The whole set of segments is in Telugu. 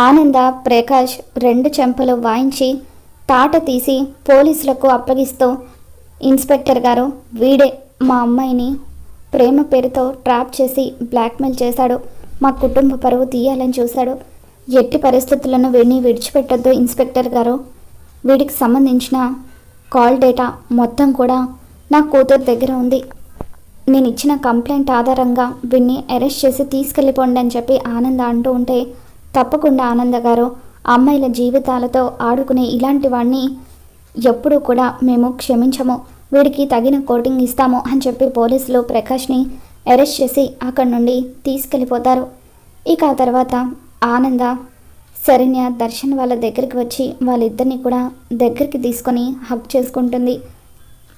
ఆనంద ప్రకాష్ రెండు చెంపలు వాయించి తాట తీసి పోలీసులకు అప్పగిస్తూ, ఇన్స్పెక్టర్ గారు, వీడే మా అమ్మాయిని ప్రేమ పేరుతో ట్రాప్ చేసి బ్లాక్మెయిల్ చేశాడు. మా కుటుంబ పరువు తీయాలని చూశాడు. ఎట్టి పరిస్థితులను వీడిని విడిచిపెట్టొద్దు ఇన్స్పెక్టర్ గారు. వీడికి సంబంధించిన కాల్ డేటా మొత్తం కూడా నా కూతురు దగ్గర ఉంది. నేను ఇచ్చిన కంప్లైంట్ ఆధారంగా వీడిని అరెస్ట్ చేసి తీసుకెళ్ళిపోండి అని చెప్పి ఆనంద అంటూ ఉంటే, తప్పకుండా ఆనంద గారు, అమ్మాయిల జీవితాలతో ఆడుకునే ఇలాంటి వాడిని ఎప్పుడూ కూడా మేము క్షమించము, వీడికి తగిన కోటింగ్ ఇస్తాము అని చెప్పి పోలీసులు ప్రకాష్ని అరెస్ట్ చేసి అక్కడి నుండి తీసుకెళ్ళిపోతారు. ఇక ఆ తర్వాత ఆనంద శరణ్య దర్శన్ వాళ్ళ దగ్గరికి వచ్చి వాళ్ళిద్దరిని కూడా దగ్గరికి తీసుకొని హగ్ చేసుకుంటుంది.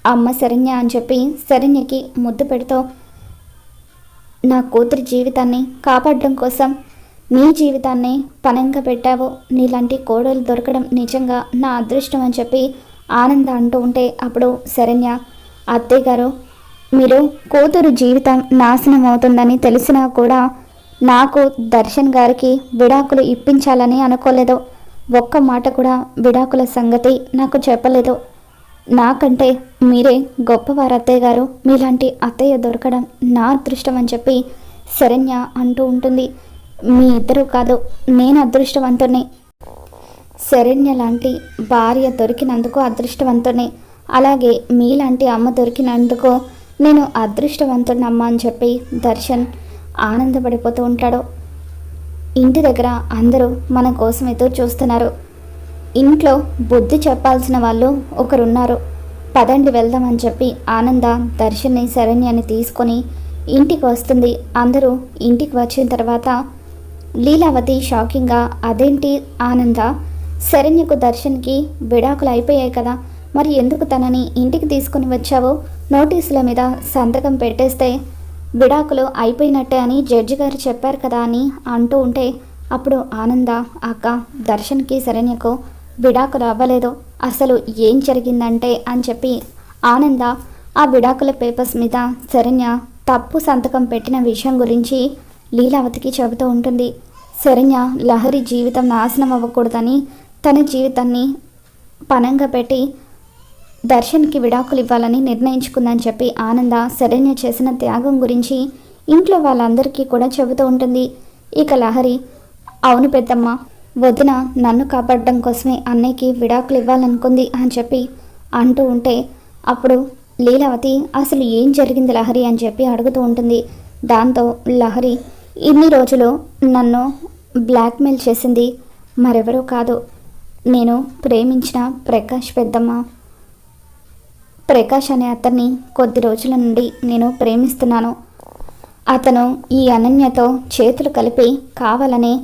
అమ్మ శరణ్య అని చెప్పి శరణ్యకి ముద్దు పెడుతూ, నా కూతురి జీవితాన్ని కాపాడడం కోసం నీ జీవితాన్ని పణంగా పెట్టావు. నీలాంటి కోడలు దొరకడం నిజంగా నా అదృష్టం అని చెప్పి ఆనంద అంటూ ఉంటే, అప్పుడు శరణ్య, అత్తయ్య గారు, మీరు కూతురు జీవితం నాశనం అవుతుందని తెలిసినా కూడా నాకు దర్శన్ గారికి విడాకులు ఇప్పించాలని అనుకోలేదు. ఒక్క మాట కూడా విడాకుల సంగతి నాకు చెప్పలేదు. నాకంటే మీరే గొప్పవారు అత్తయ్య గారు. మీలాంటి అత్తయ్య దొరకడం నా అదృష్టం అని చెప్పి శరణ్య అంటూ ఉంటుంది. మీ ఇద్దరు కాదు, నేను అదృష్టవంతుని. శరణ్య లాంటి భార్య దొరికినందుకు అదృష్టవంతుని, అలాగే మీలాంటి అమ్మ దొరికినందుకు నేను అదృష్టవంతునమ్మ అని చెప్పి దర్శన్ ఆనందపడిపోతూ ఉంటాడు. ఇంటి దగ్గర అందరూ మన కోసం ఎదురు చూస్తున్నారు. ఇంట్లో బుద్ధి చెప్పాల్సిన వాళ్ళు ఒకరున్నారు. పదండి వెళ్దామని చెప్పి ఆనంద దర్శన్ని శరణ్యాన్ని తీసుకొని ఇంటికి వస్తుంది. అందరూ ఇంటికి వచ్చిన తర్వాత లీలావతి షాకింగ్గా, అదేంటి ఆనంద, శరణ్యకు దర్శన్కి విడాకులు అయిపోయాయి కదా, మరి ఎందుకు తనని ఇంటికి తీసుకుని వచ్చావు? నోటీసుల మీద సంతకం పెట్టేస్తే విడాకులు అయిపోయినట్టే అని జడ్జి గారు చెప్పారు కదా అని అంటూ ఉంటే, అప్పుడు ఆనంద, అక్క, దర్శన్కి శరణ్యకు విడాకులు అవ్వలేదు, అసలు ఏం జరిగిందంటే అని చెప్పి ఆనంద ఆ విడాకుల పేపర్స్ మీద శరణ్య తప్పు సంతకం పెట్టిన విషయం గురించి లీలావతికి చెబుతూ ఉంటుంది. శరణ్య లహరి జీవితం నాశనం అవ్వకూడదని తన జీవితాన్ని పణంగా పెట్టి దర్శన్కి విడాకులు ఇవ్వాలని నిర్ణయించుకుందని చెప్పి ఆనంద శరణ్య చేసిన త్యాగం గురించి ఇంట్లో వాళ్ళందరికీ కూడా చెబుతూ ఉంటుంది. ఇక లహరి, అవును పెద్దమ్మ, వదిన నన్ను కాపాడడం కోసమే అన్నయ్యకి విడాకులు ఇవ్వాలనుకుంది అని చెప్పి అంటూ ఉంటే, అప్పుడు లీలావతి అసలు ఏం జరిగింది లహరి అని చెప్పి అడుగుతూ ఉంటుంది. దాంతో లహరి, ఇన్ని రోజులు నన్ను బ్లాక్మెయిల్ చేసింది మరెవరూ కాదు, నేను ప్రేమించిన ప్రకాష్ పెద్దమ్మ. ప్రకాష్ అనే అతన్ని కొద్ది రోజుల నుండి నేను ప్రేమిస్తున్నాను. అతను ఈ అనన్యతో చేతులు కలిపి కావాలని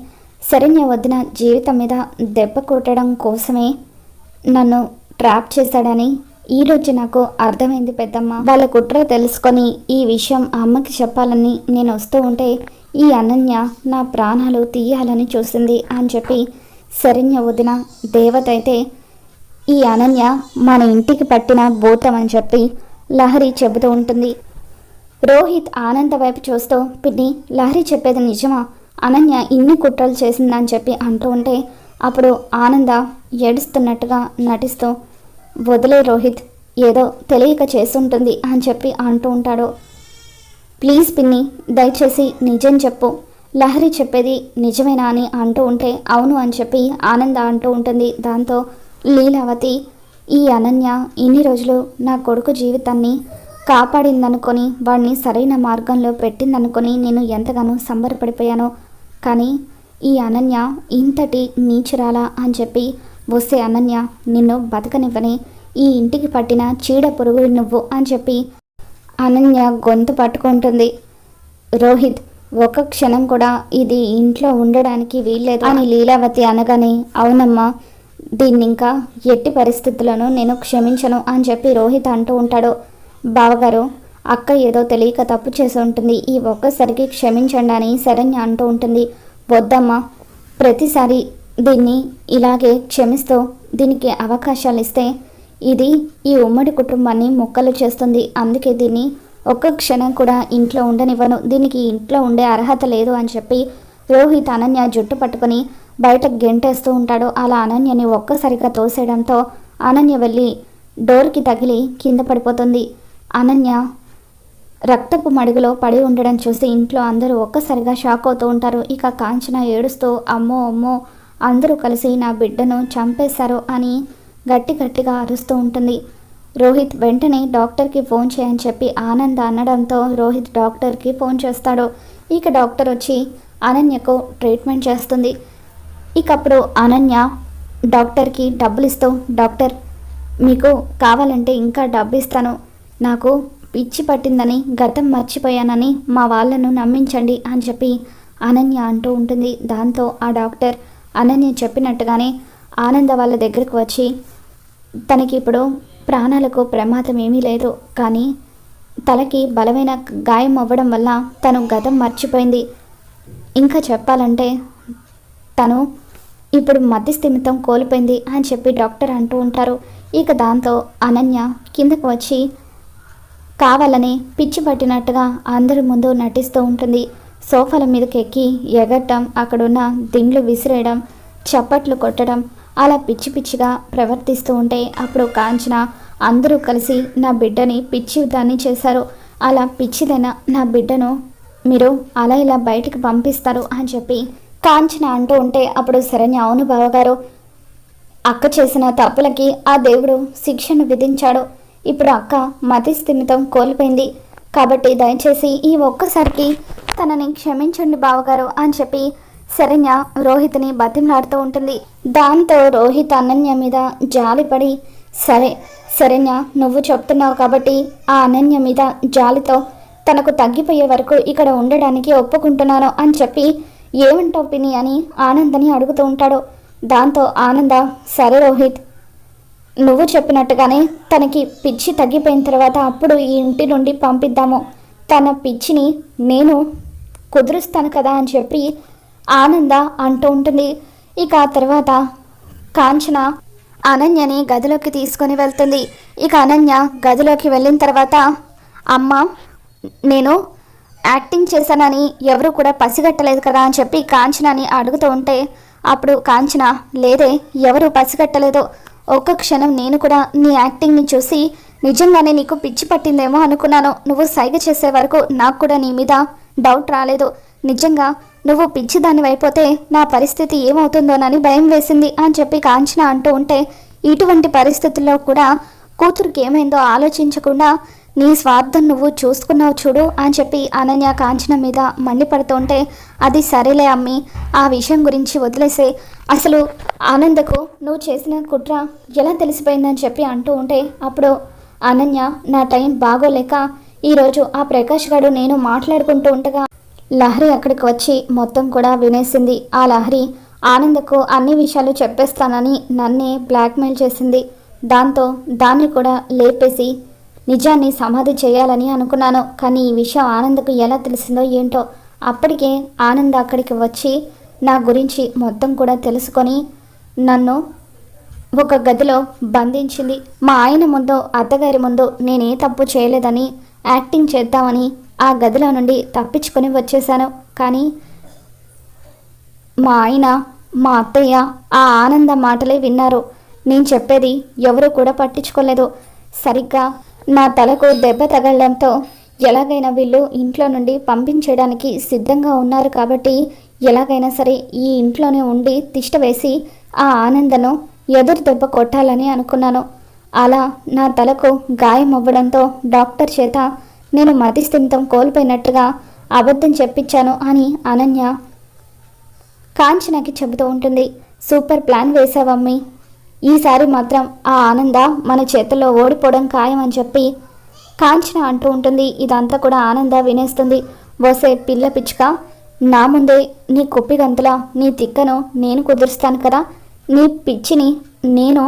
శరణ్య వదిన జీవితం మీద దెబ్బ కొట్టడం కోసమే నన్ను ట్రాప్ చేశాడని ఈరోజు నాకు అర్థమైంది పెద్దమ్మ. వాళ్ళ కుట్ర తెలుసుకొని ఈ విషయం అమ్మకి చెప్పాలని నేను వస్తూ ఉంటే ఈ అనన్య నా ప్రాణాలు తీయాలని చూసింది అని చెప్పి శరణ్య వదిన దేవత అయితే, ఈ అనన్య మన ఇంటికి పట్టిన భూతం అని చెప్పి లహరి చెబుతూ ఉంటుంది. రోహిత్ ఆనంద వైపు చూస్తూ, పిన్ని, లహరి చెప్పేది నిజమా? అనన్య ఇన్ని కుట్రలు చేసిందని చెప్పి అంటూ ఉంటే, అప్పుడు ఆనంద ఏడుస్తున్నట్టుగా నటిస్తూ, వదిలే రోహిత్, ఏదో తెలియక చేస్తుంటుంది అని చెప్పి అంటూ ఉంటాడు. ప్లీజ్ పిన్ని, దయచేసి నిజం చెప్పు, లహరి చెప్పేది నిజమేనా అని అంటూ ఉంటే, అవును అని చెప్పి ఆనంద అంటూ ఉంటుంది. దాంతో లీలావతి, ఈ అనన్య ఇన్ని రోజులు నా కొడుకు జీవితాన్ని కాపాడిందనుకొని వాడిని సరైన మార్గంలో పెట్టిందనుకొని నేను ఎంతగానో సంబరపడిపోయాను. కానీ ఈ అనన్య ఇంతటి నీచురాలా అని చెప్పి, వస్తే అనన్య, నిన్ను బతకనివ్వని, ఈ ఇంటికి పట్టిన చీడ పురుగు నువ్వు అని చెప్పి అనన్య గొంతు పట్టుకుంటుంది. రోహిత్, ఒక క్షణం కూడా ఇది ఇంట్లో ఉండడానికి వీల్లేదు అని లీలావతి అనగానే, అవునమ్మా, దీన్ని ఇంకా ఎట్టి పరిస్థితులను నేను క్షమించను అని చెప్పి రోహిత్ అంటూ ఉంటాడు. బావగారు, అక్క ఏదో తెలియక తప్పు చేసి ఉంటుంది, ఈ ఒక్కసారికి క్షమించండి అని శరణ్య అంటూ ఉంటుంది. వద్దమ్మా, ప్రతిసారి దీన్ని ఇలాగే క్షమిస్తూ దీనికి అవకాశాలు ఇస్తే ఇది ఈ ఉమ్మడి కుటుంబాన్ని ముక్కలు చేస్తుంది. అందుకే దీన్ని ఒక్క క్షణం కూడా ఇంట్లో ఉండనివ్వను, దీనికి ఇంట్లో ఉండే అర్హత లేదు అని చెప్పి రోహిత్ అనన్య జుట్టు పట్టుకొని బయట గెంటేస్తూ ఉంటాడు. అలా అనన్యని ఒక్కసారిగా తోసేయడంతో అనన్య వెళ్ళి డోర్కి తగిలి కింద పడిపోతుంది. అనన్య రక్తపు మడుగులో పడి ఉండడం చూసి ఇంట్లో అందరూ ఒక్కసారిగా షాక్ అవుతూ ఉంటారు. ఇక కాంచన ఏడుస్తూ అమ్మో అమ్మో అందరూ కలిసి నా బిడ్డను చంపేశారు అని గట్టిగా అరుస్తూ ఉంటుంది. రోహిత్ వెంటనే డాక్టర్కి ఫోన్ చేయని చెప్పి ఆనంద్ అనడంతో రోహిత్ డాక్టర్కి ఫోన్ చేస్తాడు. ఇక డాక్టర్ వచ్చి అనన్యకు ట్రీట్మెంట్ చేస్తుంది. ఇక అప్పుడు అనన్య డాక్టర్కి డబ్బులు ఇస్తూ, డాక్టర్ మీకు కావాలంటే ఇంకా డబ్బు ఇస్తాను, నాకు పిచ్చి పట్టిందని గతం మర్చిపోయానని మా వాళ్ళను నమ్మించండి అని చెప్పి అనన్య అంటూ ఉంటుంది. దాంతో ఆ డాక్టర్ అనన్య చెప్పినట్టుగానే ఆనంద వాళ్ళ దగ్గరకు వచ్చి తనకి ఇప్పుడు ప్రాణాలకు ప్రమాదం ఏమీ లేదు, కానీ తలకి బలమైన గాయం అవ్వడం వల్ల తను గతం మర్చిపోయింది, ఇంకా చెప్పాలంటే తను ఇప్పుడు మధ్యస్థిమితం కోల్పోయింది అని చెప్పి డాక్టర్ అంటూ ఉంటారు. ఇక దాంతో అనన్య కిందకు వచ్చి కావాలని పిచ్చి పట్టినట్టుగా అందరి ముందు నటిస్తూ ఉంటుంది. సోఫాల మీదకి ఎక్కి ఎగరటం, అక్కడున్న దిండ్లు విసిరేయడం, చప్పట్లు కొట్టడం, అలా పిచ్చిగా ప్రవర్తిస్తూ ఉంటే అప్పుడు కాంచన అందరూ కలిసి నా బిడ్డని పిచ్చిదాన్ని చేశారు, అలా పిచ్చిదైన నా బిడ్డను మీరు అలా ఇలా బయటికి పంపిస్తారు అని చెప్పి కాంచన అంటూ ఉంటే అప్పుడు శరణ్య అవును బావగారు, అక్క చేసిన తప్పులకి ఆ దేవుడు శిక్షను విధించాడు, ఇప్పుడు అక్క మతిస్థిమితం కోల్పోయింది, కాబట్టి దయచేసి ఈ ఒక్కసారికి తనని క్షమించండి బావగారు అని చెప్పి శరణ్య రోహిత్ని బతిమలాడుతూ ఉంటుంది. దాంతో రోహిత్ అనన్య మీద జాలిపడి సరే శరణ్య నువ్వు చెప్తున్నావు కాబట్టి ఆ అనన్య మీద జాలితో తనకు తగ్గిపోయే వరకు ఇక్కడ ఉండడానికి ఒప్పుకుంటున్నాను అని చెప్పి ఏమంటావు పిన్ని అని ఆనందని అడుగుతూ ఉంటాడు. దాంతో ఆనంద సరే రోహిత్ నువ్వు చెప్పినట్టుగానే తనకి పిచ్చి తగ్గిపోయిన తర్వాత అప్పుడు ఈ ఇంటి నుండి పంపిద్దాము, తన పిచ్చిని నేను కుదురుస్తాను కదా అని చెప్పి ఆనంద అంటూ ఉంటుంది. ఇక ఆ తర్వాత కాంచన అనన్యని గదిలోకి తీసుకొని వెళ్తుంది. ఇక అనన్య గదిలోకి వెళ్ళిన తర్వాత అమ్మ నేను యాక్టింగ్ చేశానని ఎవరు కూడా పసిగట్టలేదు కదా అని చెప్పి కాంచనని అడుగుతూ ఉంటే అప్పుడు కాంచన లేదే ఎవరు పసిగట్టలేదు, ఒక్క క్షణం నేను కూడా నీ యాక్టింగ్ని చూసి నిజంగానే నీకు పిచ్చి పట్టిందేమో అనుకున్నాను, నువ్వు సైగ చేసే వరకు నాకు కూడా నీ మీద డౌట్ రాలేదు, నిజంగా నువ్వు పిచ్చిదాన్ని అయిపోతే నా పరిస్థితి ఏమవుతుందోనని భయం వేసింది అని చెప్పి కాంచన అంటూ ఉంటే ఇటువంటి పరిస్థితుల్లో కూడా కూతురికి ఏమైందో ఆలోచించకుండా నీ స్వార్థం నువ్వు చూసుకున్నావు చూడు అని చెప్పి అనన్య కాంచన మీద మండిపడుతూ ఉంటే అది సరేలే అమ్మి ఆ విషయం గురించి వదిలేసే, అసలు ఆనందకు నువ్వు చేసిన కుట్ర ఎలా తెలిసిపోయిందని చెప్పి అంటూ ఉంటే అప్పుడు అనన్య నా టైం బాగోలేక ఈరోజు ఆ ప్రకాష్ గారు నేను మాట్లాడుకుంటూ ఉండగా లహరి అక్కడికి వచ్చి మొత్తం కూడా వినేసింది. ఆ లహరి ఆనందకు అన్ని విషయాలు చెప్పేస్తానని నన్నే బ్లాక్మెయిల్ చేసింది, దాంతో దాన్ని కూడా లేపేసి నిజాన్ని సమాధి చేయాలని అనుకున్నాను, కానీ ఈ విషయం ఆనందకు ఎలా తెలిసిందో ఏంటో, అప్పటికే ఆనంద్ అక్కడికి వచ్చి నా గురించి మొత్తం కూడా తెలుసుకొని నన్ను ఒక గదిలో బంధించింది, మా ఆయన ముందు అత్తగారి ముందు నేనే తప్పు చేయలేదని యాక్టింగ్ చేద్దామని ఆ గదిలో నుండి తప్పించుకొని వచ్చేసాను, కానీ మా ఆయన మా అత్తయ్య ఆ ఆనంద మాటలే విన్నారు, నేను చెప్పేది ఎవరు కూడా పట్టించుకోలేదు, సరిగ్గా నా తలకు దెబ్బ తగలడంతో ఎలాగైనా వీళ్ళు ఇంట్లో నుండి పంపించేయడానికి సిద్ధంగా ఉన్నారు, కాబట్టి ఎలాగైనా సరే ఈ ఇంట్లోనే ఉండి తిష్ట వేసి ఆ ఆనందను ఎదురు దెబ్బ కొట్టాలని అనుకున్నాను, అలా నా తలకు గాయం అవ్వడంతో డాక్టర్ చేత నేను మతిస్థిమితం కోల్పోయినట్టుగా అబద్ధం చెప్పించాను అని అనన్య కాంచనకి చెబుతూ ఉంటుంది. సూపర్ ప్లాన్ వేసావమ్మి, ఈసారి మాత్రం ఆ ఆనంద మన చేతుల్లో ఓడిపోవడం ఖాయమని చెప్పి కాంచన అంటూ ఉంటుంది. ఇదంతా కూడా ఆనంద వినేస్తుంది. వసే పిల్ల పిచ్చుక, నా ముందే నీ కుప్పిగంతుల నీ తిక్కను నేను కుదురుస్తాను కదా, నీ పిచ్చిని నేను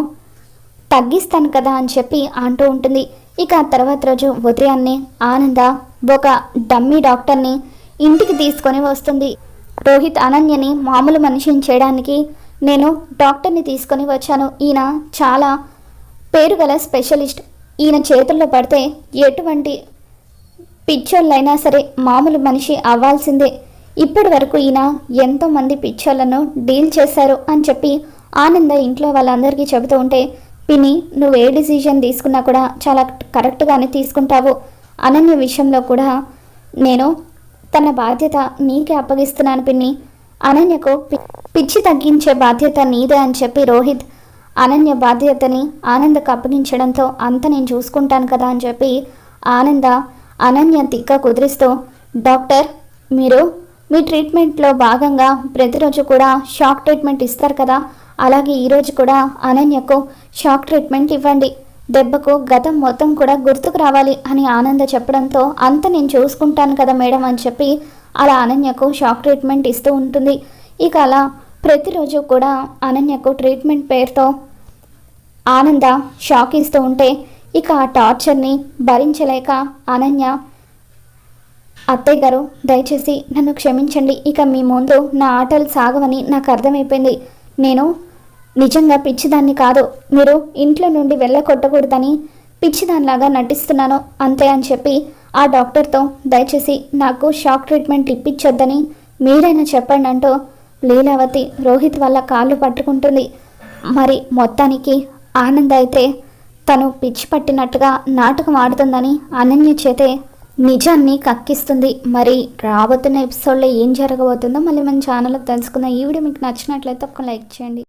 తగ్గిస్తాను కదా అని చెప్పి అంటూ ఉంటుంది. ఇక తర్వాత రోజు ఉదయాన్నే ఆనంద ఒక డమ్మీ డాక్టర్ని ఇంటికి తీసుకొని వస్తుంది. రోహిత్ అనన్యని మామూలు మనిషిని చేయడానికి నేను డాక్టర్ని తీసుకొని వచ్చాను, ఈయన చాలా పేరుగల స్పెషలిస్ట్, ఈయన చేతుల్లో పడితే ఎటువంటి పిచ్చోళ్ళైనా సరే మామూలు మనిషి అవ్వాల్సిందే, ఇప్పటి వరకు ఈయన ఎంతోమంది పిచ్చోళ్ళను డీల్ చేశారు అని చెప్పి ఆనంద ఇంట్లో వాళ్ళందరికీ చెబుతూ ఉంటే, పిన్ని నువ్వు ఏ డిసిజన్ తీసుకున్నా కూడా చాలా కరెక్ట్గానే తీసుకుంటావు. అనన్య విషయంలో కూడా నేను తన బాధ్యత నీకే అప్పగిస్తున్నాను పిన్ని. అనన్యకు పిచ్చి తగ్గించే బాధ్యత నీదే అని చెప్పి రోహిత్ అనన్య బాధ్యతని ఆనందకు అప్పగించడంతో అంత నేను చూసుకుంటాను కదా అని చెప్పి ఆనంద అనన్య తిక్క కుదిరిస్తూ, డాక్టర్ మీరు మీ ట్రీట్మెంట్లో భాగంగా ప్రతిరోజు కూడా షాక్ ట్రీట్మెంట్ ఇస్తారు కదా, అలాగే ఈరోజు కూడా అనన్యకు షాక్ ట్రీట్మెంట్ ఇవ్వండి. దెబ్బకు గతం మొత్తం కూడా గుర్తుకు రావాలి అని ఆనంద చెప్పడంతో అంత నేను చూసుకుంటాను కదా మేడం అని చెప్పి అలా అనన్యకు షాక్ ట్రీట్మెంట్ ఇస్తూ ఉంటుంది. ఇక అలా ప్రతిరోజు కూడా అనన్యకు ట్రీట్మెంట్ పేరుతో ఆనంద షాక్ ఇస్తూ ఉంటే ఇక ఆ టార్చర్ని భరించలేక అనన్య, అత్తయ్య గారు దయచేసి నన్ను క్షమించండి, ఇక మీ ముందు నా ఆటలు సాగవని నాకు అర్థమైపోయింది. నేను నిజంగా పిచ్చిదాన్ని కాదు, మీరు ఇంట్లో నుండి వెళ్ళకొట్టకూడదని పిచ్చిదానిలాగా నటిస్తున్నాను అంతే అని చెప్పి ఆ డాక్టర్తో దయచేసి నాకు షాక్ ట్రీట్మెంట్ ఇప్పించొద్దని మీరైనా చెప్పండి అంటూ లీలావతి రోహిత్ వల్ల కాళ్ళు పట్టుకుంటుంది. మరి మొత్తానికి ఆనంద్ అయితే తను పిచ్చి పట్టినట్టుగా నాటకం ఆడుతుందని అనన్య చేతే నిజాన్ని కక్కిస్తుంది. మరి రాబోతున్న ఎపిసోడ్లో ఏం జరగబోతుందో మళ్ళీ మన ఛానల్కి తెలుసుకుందాం. ఈ వీడియో మీకు నచ్చినట్లయితే ఒక లైక్ చేయండి.